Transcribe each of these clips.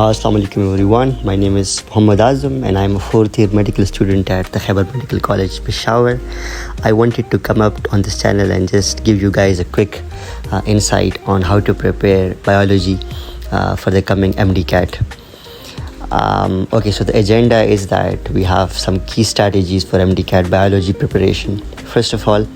Assalamu alaikum everyone. My name is Muhammad Azam and I'm a fourth year medical student at the Khyber Medical College, Peshawar. I wanted to come up on this channel and just give you guys a quick insight on how to prepare biology for the coming MD-CAT. Okay, so the agenda is that we have some key strategies for MD-CAT biology preparation. First of all,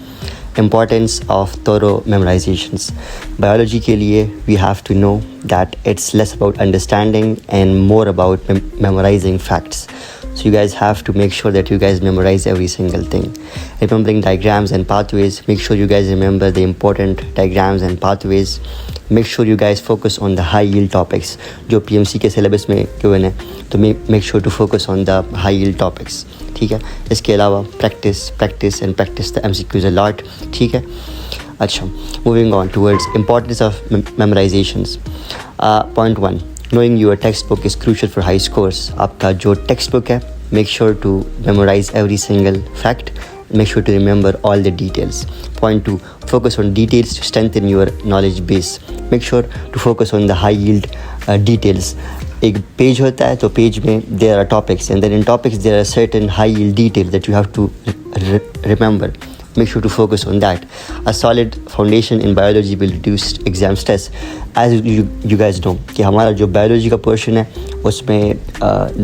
importance of thorough memorizations. Biology के लिए we have to know that it's less about understanding and more about memorizing facts. So you guys have to make sure that you guys memorize every single thing. Remembering diagrams and pathways, make sure you guys remember the important diagrams and pathways. Make sure you guys focus on the high yield topics जो PMC के syllabus में given है, तो make sure to focus on the high yield topics. ठीक है, इसके अलावा practice and practice the MCQs a lot. ठीक है. अच्छा, moving on towards importance of memorizations. Point 1, knowing your textbook is crucial for high scores. आपका जो textbook है, make sure to memorize every single fact. Make sure to remember all the details. Point 2, focus on details to strengthen your knowledge base. Make sure to focus on the high yield details. एक page होता है, तो page में there are topics and then in topics there are certain high yield details that you have to remember. Make sure to focus on that. A solid foundation in biology will reduce exam stress. As you guys know कि हमारा जो biology का portion है उसमें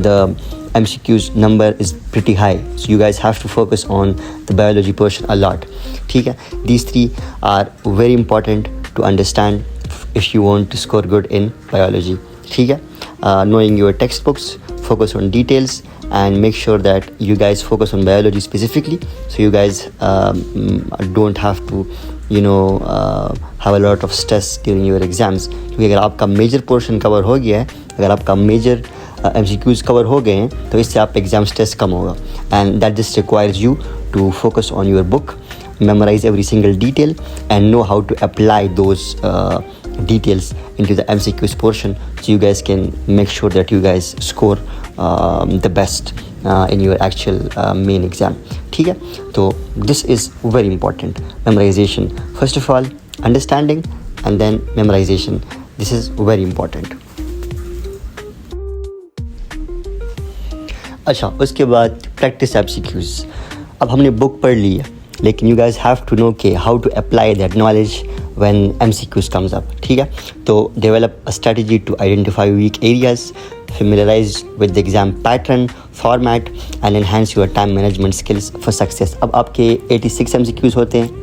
the MCQs number is pretty high, so you guys have to focus on the biology portion a lot. ठीक है, these three are very important to understand if you want to score good in biology. ठीक है, knowing your textbooks, focus on details and make sure that you guys focus on biology specifically, so you guys don't have to have a lot of stress during your exams. क्योंकि अगर आपका major portion cover हो गया है, अगर आपका major MCQs cover हो गए हैं, तो इससे आप exam stress कम होगा. And that just requires you to focus on your book, memorize every single detail and know how to apply those details into the MCQs portion, so you guys can make sure that you guys score the best in your actual main exam. ठीक है, तो this is very important. Memorization, first of all, understanding and then memorization. This is very important. अच्छा, उसके बाद practice MCQs. अब हमने book पढ़ ली है, लेकिन you guys have to know कि how to apply that knowledge when MCQs comes up. ठीक है, तो develop a strategy to identify weak areas, familiarize with the exam pattern, format and enhance your time management skills for success. अब आपके 86 MCQs होते हैं.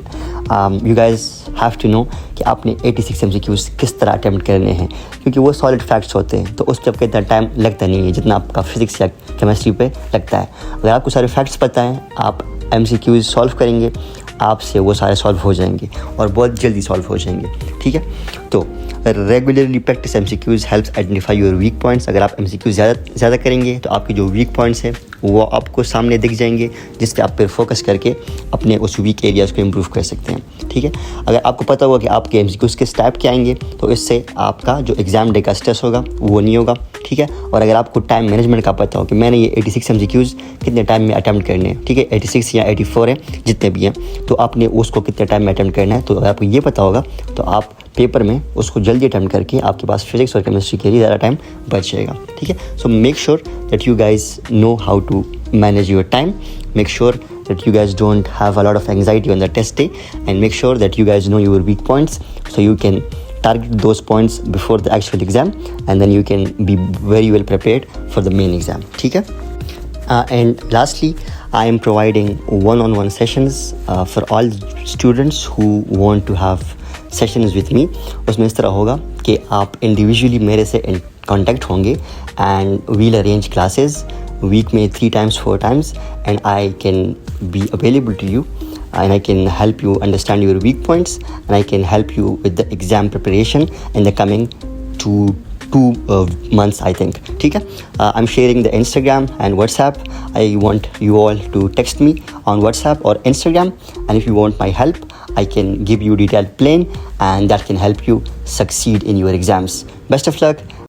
You guys have to know कि आपने 86 MCQs किस तरह अटैम्प्ट करने हैं, क्योंकि वो सॉलिड फैक्ट्स होते हैं, तो उस पर इतना टाइम लगता नहीं है जितना आपका फिजिक्स या केमिस्ट्री पे लगता है. अगर आपको सारे फैक्ट्स पता हैं, आप MCQs सॉल्व करेंगे, आपसे वो सारे सॉल्व हो जाएंगे और बहुत जल्दी सॉल्व हो जाएंगे. ठीक है, तो regularly practise MCQs helps identify your weak points. अगर आप MCQs ज़्यादा करेंगे तो आपके जो वीक पॉइंट्स हैं वो आपको सामने दिख जाएंगे, जिस पे आप फिर फोकस करके अपने उस वीक एरियाज़ को इम्प्रूव कर सकते हैं. ठीक है, अगर आपको पता होगा कि आपके MCQs किस टाइप के आएंगे, तो इससे आपका जो एग्ज़ाम डे का स्ट्रेस होगा वो नहीं होगा. ठीक है, और अगर आपको टाइम मैनेजमेंट का पता हो कि मैंने ये 86 MCQs कितने टाइम में अटैम्प्ट करने हैं, ठीक है, 86 या 84 हैं जितने भी हैं, तो आपने उसको कितने टाइम में अटैम्प्ट करना है. तो अगर आपको ये पता होगा तो आप पेपर में उसको जल्दी अटैम्प्ट करके आपके पास फिजिक्स और केमिस्ट्री के लिए ज़्यादा टाइम बच जाएगा. ठीक है, so make sure that you guys know how to manage your time. Make sure that you guys don't have a lot of anxiety on the test day and make sure that you guys know your weak points, so you can target those points before the actual exam and then you can be very well prepared for the main exam. ठीक है, and lastly I am providing one-on-one sessions for all students who want to have sessions with me. उसमें इस तरह होगा कि आप individually मेरे से contact होंगे and we'll arrange classes week में 3 times 4 times and I can be available to you and I can help you understand your weak points and I can help you with the exam preparation in the coming two months, I think. ठीक है, I'm sharing the Instagram and WhatsApp. I want you all to text me on WhatsApp or Instagram, and if you want my help I can give you detailed plan and that can help you succeed in your exams. Best of luck.